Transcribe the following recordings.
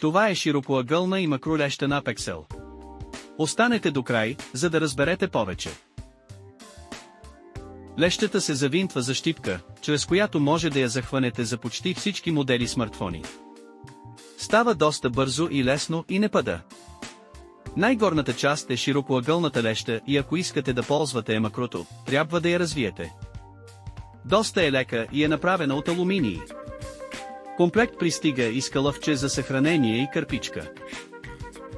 Това е широкоъгълна и макролеща на Апексел. Останете до край, за да разберете повече. Лещата се завинтва за щипка, чрез която може да я захванете за почти всички модели смартфони. Става доста бързо и лесно и не пада. Най-горната част е широкоъгълната леща и ако искате да ползвате макрото, трябва да я развиете. Доста е лека и е направена от алуминий. Комплект пристига и скалъвче за съхранение и кърпичка.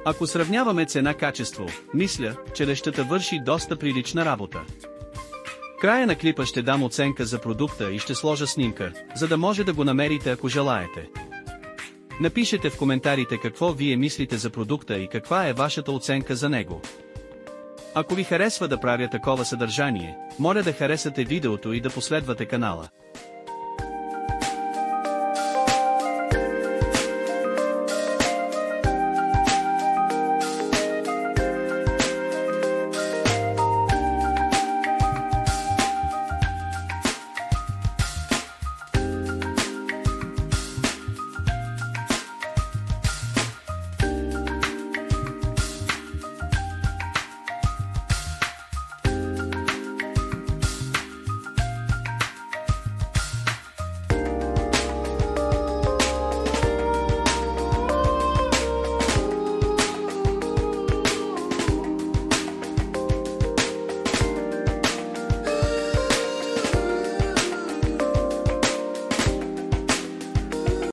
Ако сравняваме цена-качество, мисля, че лещата върши доста прилична работа. В края на клипа ще дам оценка за продукта и ще сложа снимка, за да може да го намерите ако желаете. Напишете в коментарите какво вие мислите за продукта и каква е вашата оценка за него. Ако ви харесва да правя такова съдържание, моля да харесате видеото и да последвате канала.